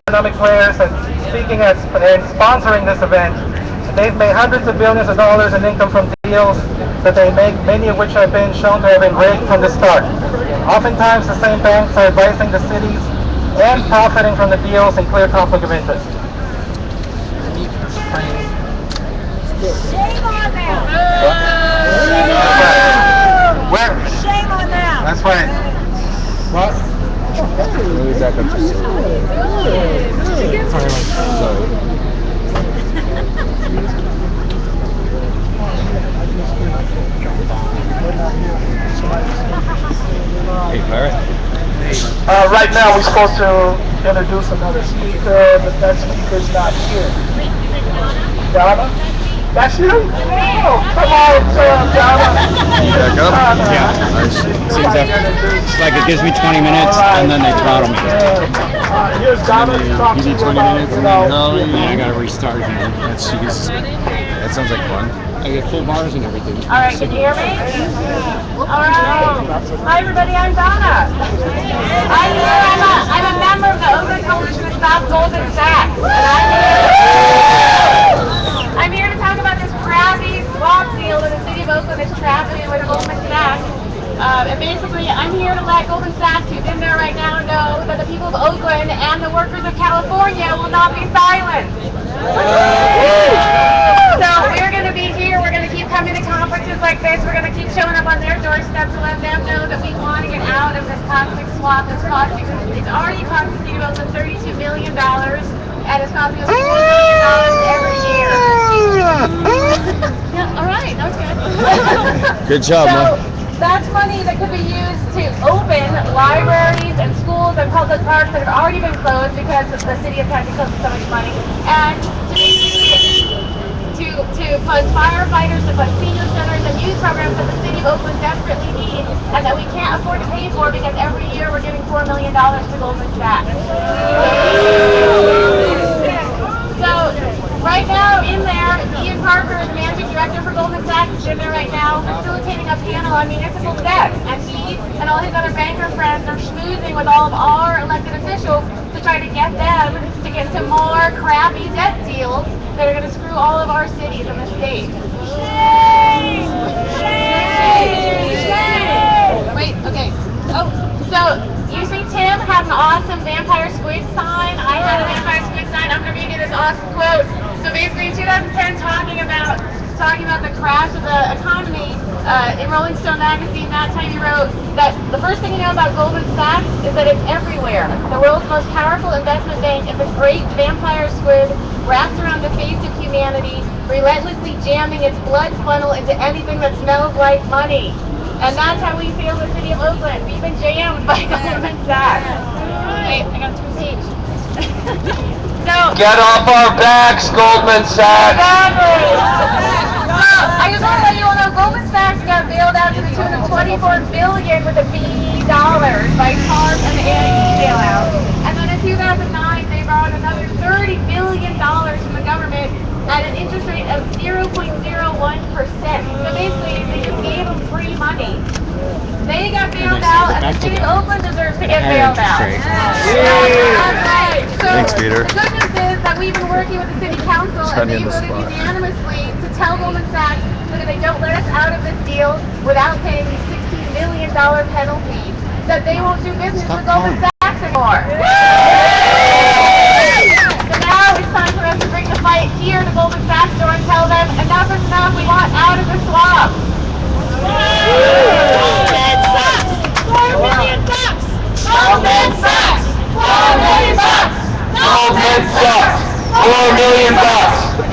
economic players and speaking as and sponsoring this event. They've made hundreds of billions of dollars in income from deals that they make, many of which have been shown to have been rigged from the start. Oftentimes, the same banks are advising the cities and profiting from the deals in clear conflict of interest. Shame on them! Where? Shame on them! That's right. What? Maybe back up to Hey, Barrett. Right now, we're supposed to introduce another speaker, but that speaker's not here. Donna? That's you? Oh, come on, Donna. Back up? Yeah. It's like it gives me 20 minutes and then they throttle me. Here's Donna to talk to you about, I gotta restart again. That sounds like fun. I get full bars and everything. All right, can you hear me? All right. Hi, everybody. I'm Donna. I'm a member of the Open Coalition to Stop Goldman Sachs. And I'm here to talk about this crappy swap deal that the city of Oakland is trapped in with Goldman Sachs. And basically, I'm here to let Goldman Sachs, who's in there right now, know that the people of Oakland and the workers of California will not be silenced. So we're going to be here. We're going to keep coming to conferences like this. We're going to keep showing up on their doorsteps to let them know that we want to get out of this toxic swap that's costing us. It's already costing the city of Oakland $32 million, and it's costing us $4 million every year. Yeah, all right, that was good. Good job, man. That's money that could be used to open libraries and schools and public parks that have already been closed because the city has had to close so much money, and to fund firefighters, to fund senior centers and youth programs that the city of Oakland desperately needs and that we can't afford to pay for because every year we're giving $4 million to Goldman Sachs. So right now in there, Ian Parker, the managing director for Goldman Sachs, is in there right now facilitating a panel on municipal debt, and he and all his other banker friends are schmoozing with all of our elected officials to try to get them to get some more crappy debt deals that are going to screw all of our cities in the state. Shame! Shame! Shame! Wait, okay. Oh, so you see Tim has an awesome vampire squid sign. I had a vampire squid sign. I'm going to read you this awesome quote. So basically in 2010, talking about the crash of the economy, in Rolling Stone magazine, that time he wrote that the first thing you know about Goldman Sachs is that it's everywhere. The world's most powerful investment bank is a great vampire squid wrapped around the face of humanity, relentlessly jamming its blood funnel into anything that smells like money. And that's how we feel in the city of Oakland. We've been jammed by Goldman Sachs. Wait, I got to page. So, get off our backs, Goldman Sachs! Exactly. I just want to let you all know Goldman Sachs got bailed out to the tune of $24 billion with a B dollars by TARP and the AIG bailout. And then in 2009, they borrowed another $30 billion from the government at an interest rate of 0.01%. So basically, they just gave them free money. They got bailed out, and the city of Oakland deserves to get bailed out. Right. So Thanks, Peter. The good news is that we've been working with the city council, and they voted unanimously to tell Goldman Sachs that if they don't let us out of this deal without paying the $16 million penalty, that they won't do business with Goldman Sachs anymore. So now it's time for us to bring the fight here to Goldman Sachs door and tell them enough is enough, we want out of the swamp. Goldman Sachs! $4 million! Goldman Sachs! $4 million! Goldman Sachs! $4 million!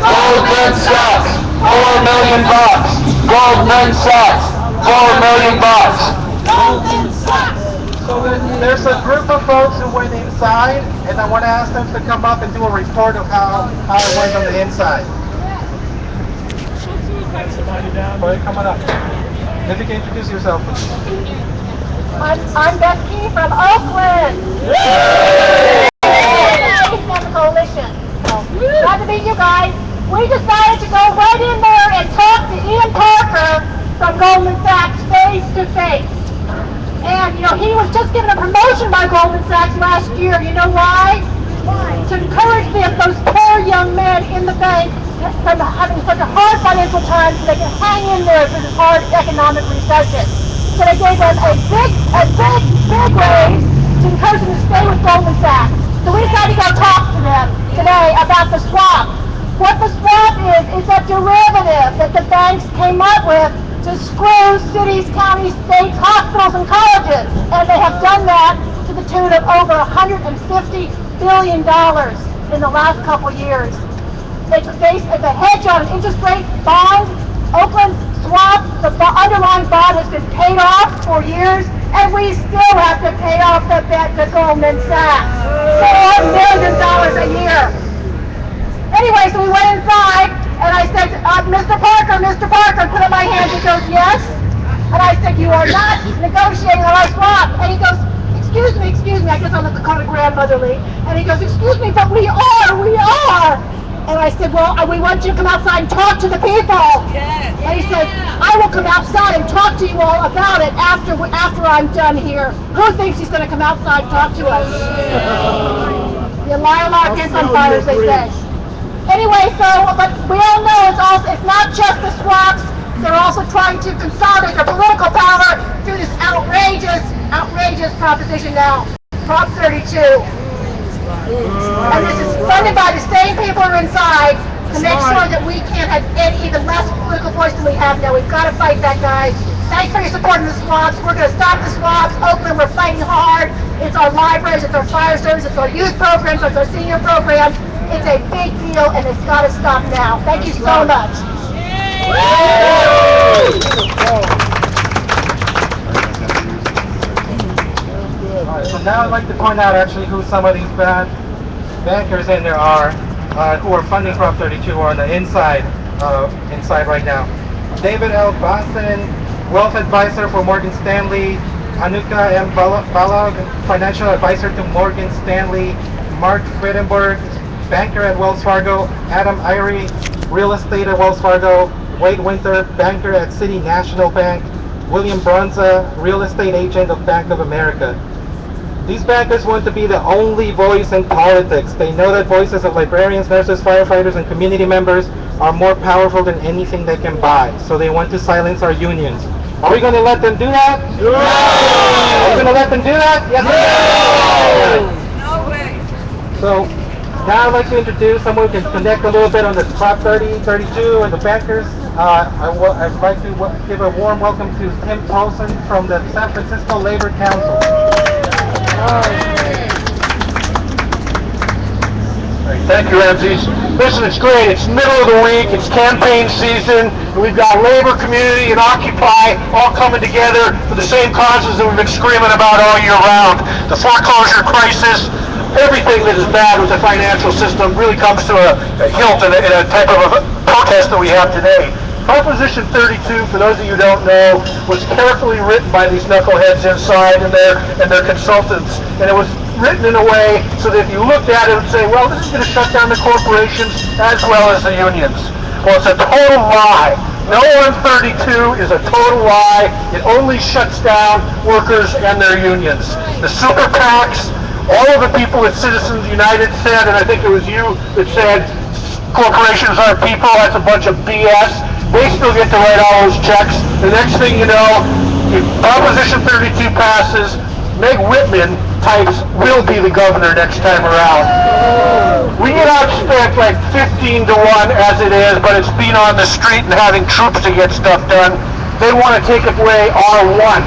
Goldman Sachs! $4 million! Goldman Sachs! $4 million! Goldman Sachs! So there's a group of folks who went inside, and I want to ask them to come up and do a report of how it went on the inside. Somebody coming up. If you can introduce yourself. I'm Becky from Oakland. From the coalition. Glad to meet you guys. We decided to go right in there and talk to Ian Parker from Goldman Sachs face to face. And, you know, he was just given a promotion by Goldman Sachs last year. You know why? Why? the bank from having such a hard financial time so they can hang in there through this hard economic recession. So they gave them a big raise to encourage them to stay with Goldman Sachs. So we decided to go talk to them today about the swap. What the swap is a derivative that the banks came up with to screw cities, counties, states, hospitals, and colleges. And they have done that to the tune of over $150 billion in the last couple years. It's a hedge on an interest rate bond. Oakland swap, the underlying bond has been paid off for years, and we still have to pay off the debt to Goldman Sachs. $4 million a year. Anyway, so we went inside, and I said, Mr. Parker, put up my hand. He goes, yes. And I said, you are not negotiating on our swap. And he goes, excuse me, I guess I'm kind of grandmotherly. And he goes, excuse me, but we are. And I said, well, we want you to come outside and talk to the people. Yes. And he said, I will come outside and talk to you all about it after I'm done here. Who thinks he's going to come outside and talk to us? You lie a lot, gets on fire, as they say. Anyway, but we all know it's not just the swaps. They're also trying to consolidate their political power through this outrageous proposition now, Prop 32. And this is funded by the same people who are inside to make sure that we can't have even less political voice than we have now. We've got to fight that, guys. Thanks for your support in the swaps. We're going to stop the swaps. Oakland, we're fighting hard. It's our libraries, it's our fire service, it's our youth programs, it's our senior programs. It's a big deal, and it's got to stop now. Thank you so much. So now I'd like to point out actually who some of these bad bankers in there are who are funding Prop 32 or on the inside right now. David L. Boston, wealth advisor for Morgan Stanley. Anuka M. Balog, financial advisor to Morgan Stanley. Mark Friedenberg, banker at Wells Fargo. Adam Irie, real estate at Wells Fargo. Wade Winter, banker at City National Bank. William Bronza, real estate agent of Bank of America. These bankers want to be the only voice in politics. They know that voices of librarians, nurses, firefighters, and community members are more powerful than anything they can buy. So they want to silence our unions. Are we going to let them do that? No! Are we going to let them do that? Yes. No way. So now I'd like to introduce someone who can connect a little bit on the Prop 30, 32, and the bankers. I'd like to give a warm welcome to Tim Paulson from the San Francisco Labor Council. Thank you, Ramses. Listen, it's great. It's middle of the week. It's campaign season. And we've got labor, community, and Occupy all coming together for the same causes that we've been screaming about all year round. The foreclosure crisis, everything that is bad with the financial system really comes to a hilt in a type of a protest that we have today. Proposition 32, for those of you who don't know, was carefully written by these knuckleheads inside and their consultants. And it was written in a way so that if you looked at it and say, well, this is going to shut down the corporations as well as the unions. Well, it's a total lie. No 132 is a total lie. It only shuts down workers and their unions. The super PACs, all of the people at Citizens United said, and I think it was you that said, corporations aren't people, that's a bunch of BS. They still get to write all those checks. The next thing you know, if Proposition 32 passes, Meg Whitman types will be the governor next time around. We get outspent like 15 to 1 as it is, but it's being on the street and having troops to get stuff done. They want to take away our one.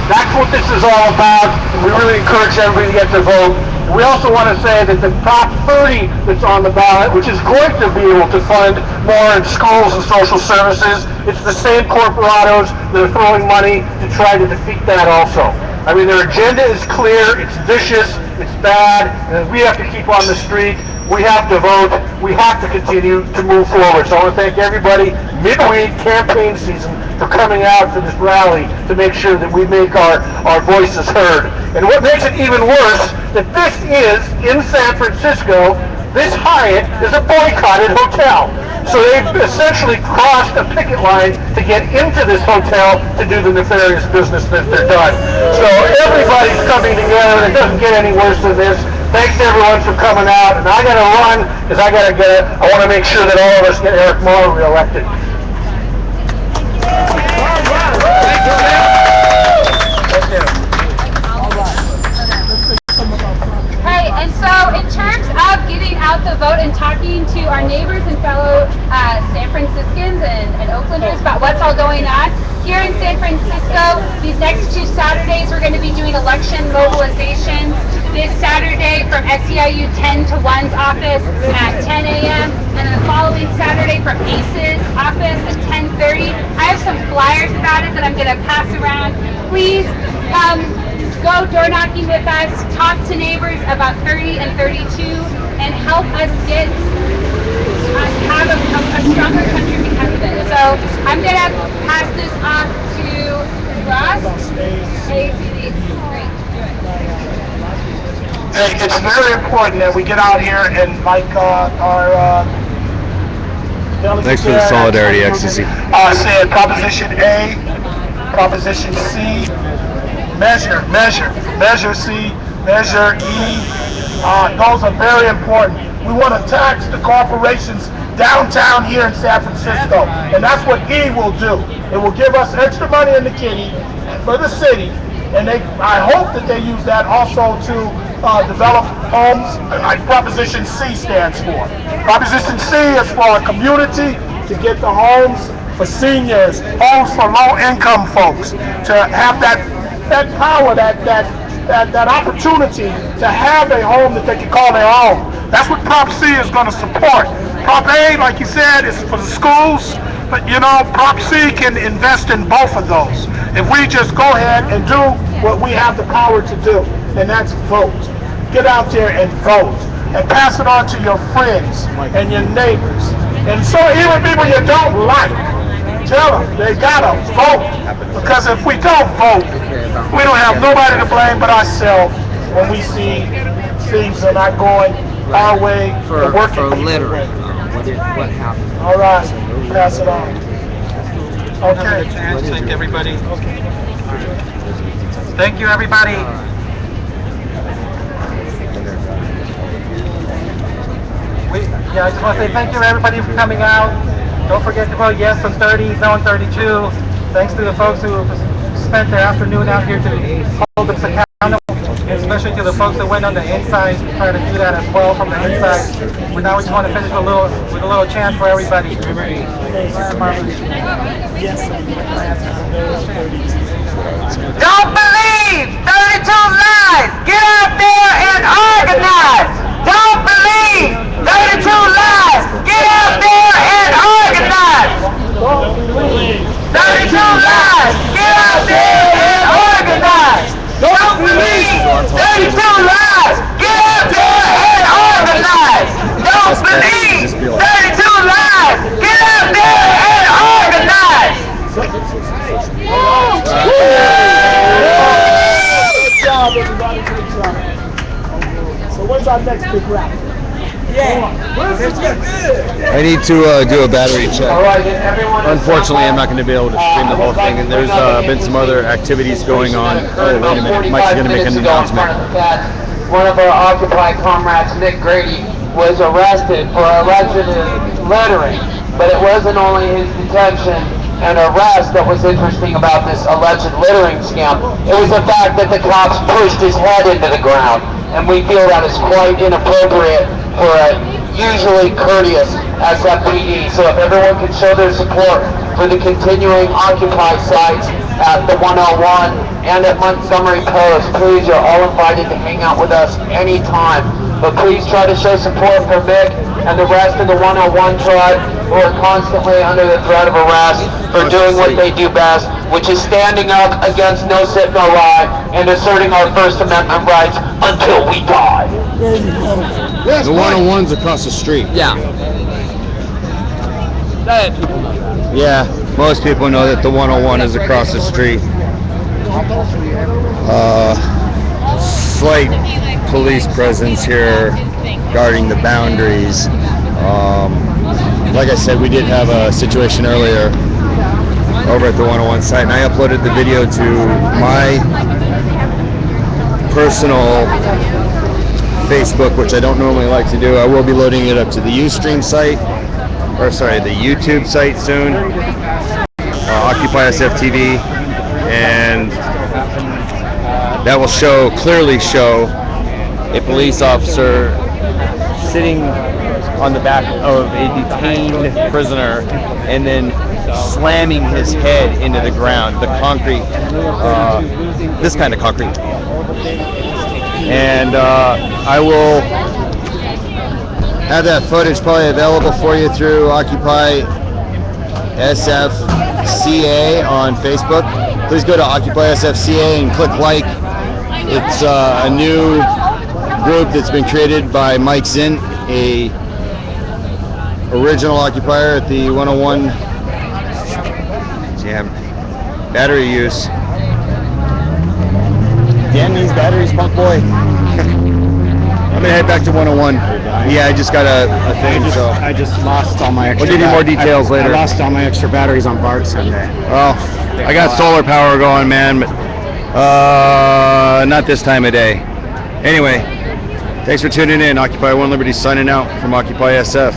That's what this is all about, and we really encourage everybody to get to vote. We also want to say that the Prop 30 that's on the ballot, which is going to be able to fund more in schools and social services, it's the same corporatos that are throwing money to try to defeat that also. I mean, their agenda is clear, it's vicious, it's bad, and we have to keep on the street. We have to vote. We have to continue to move forward. So I want to thank everybody, midweek campaign season, for coming out to this rally to make sure that we make our voices heard. And what makes it even worse, that this is in San Francisco, this Hyatt is a boycotted hotel. So they've essentially crossed a picket line to get into this hotel to do the nefarious business that they're done. So everybody's coming together. It doesn't get any worse than this. Thanks to everyone for coming out, and I gotta run, because I wanna make sure that all of us get Eric Moore reelected. Hey, and so in terms of getting out the vote and talking to our neighbors and fellow San Franciscans and Oaklanders about what's all going on, here in San Francisco, these next 2 Saturdays we're going to be doing election mobilizations. This Saturday from SEIU 10 to 1's office at 10 a.m. and then the following Saturday from ACE's office at 10:30. I have some flyers about it that I'm going to pass around. Please go door knocking with us, talk to neighbors about 30 and 32, and help us have a stronger country because of it. So I'm going to pass this off to Ross. Hey, it's very important that we get out here and like our Thanks for the solidarity, ecstasy. Said Proposition A, Proposition C, Measure C, Measure E. Those are very important. We want to tax the corporations downtown here in San Francisco, and that's what E will do. It will give us extra money in the kitty for the city, and I hope that they use that also to develop homes, like Proposition C stands for. Proposition C is for a community to get the homes for seniors, homes for low-income folks, to have that power, that opportunity to have a home that they can call their own. That's what Prop C is going to support. Prop A, like you said, is for the schools, but Prop C can invest in both of those. If we just go ahead and do what we have the power to do, and that's vote. Get out there and vote, and pass it on to your friends and your neighbors. And so even people you don't like, tell them they gotta vote, because if we don't vote, we don't have nobody to blame but ourselves when we see things are not going our way or working for people's literally way. what happened. All right, pass it on. Okay. Thank everybody. Thank you, everybody. I just want to say thank you, everybody, for coming out. Don't forget to vote yes on 30, no on 32. Thanks to the folks who spent their afternoon out here to hold us accountable, and especially to the folks that went on the inside, trying to do that as well from the inside. But now we just want to finish with a little chant for everybody. Don't believe 32 lies. Get out there and organize. Don't believe 32 lies. Get out there and organize. 32 lies. Get out there and organize. Don't believe 32 lies. Get out there and organize. Don't believe 32 lies. Get out there and organize. Good job, everybody. Good job. So when's our next big rap? I need to do a battery check. Unfortunately, I'm not going to be able to stream the whole thing, and there's been some other activities going on. Oh, wait a minute. Mike's going to make an announcement. One of our Occupy comrades, Nick Grady, was arrested for alleged littering, but it wasn't only his detention and arrest that was interesting about this alleged littering scam. It was the fact that the cops pushed his head into the ground, and we feel that is quite inappropriate for a usually courteous SFPD. So if everyone can show their support for the continuing Occupy sites at the 101 and at Montgomery Post, please, you're all invited to hang out with us anytime. But please try to show support for Mick and the rest of the 101 tribe who are constantly under the threat of arrest for doing what they do best, which is standing up against no sit, no lie, and asserting our First Amendment rights until we die. The 101's across the street. Yeah. Yeah, most people know that the 101 is across the street. Slight police presence here guarding the boundaries. Like I said, we did have a situation earlier over at the 101 site, and I uploaded the video to my personal Facebook, which I don't normally like to do. I will be loading it up to the Ustream site, or sorry, the YouTube site soon. OccupySFTV, and that will clearly show a police officer sitting on the back of a detained prisoner and then slamming his head into the ground, the concrete, this kind of concrete. And I will have that footage probably available for you through OccupySFCA on Facebook. Please go to OccupySFCA and click like. It's a new group that's been created by Mike Zint, a original occupier at the 101. Damn, battery use. Damn these batteries, punk boy. I'm gonna head back to 101. Yeah, I just got a thing, so. I just lost all my extra. We'll give you more details later. I lost all my extra batteries on BART Sunday. Well, I got solar power going, man, but not this time of day. Anyway, thanks for tuning in. Occupy One Liberty signing out from Occupy SF.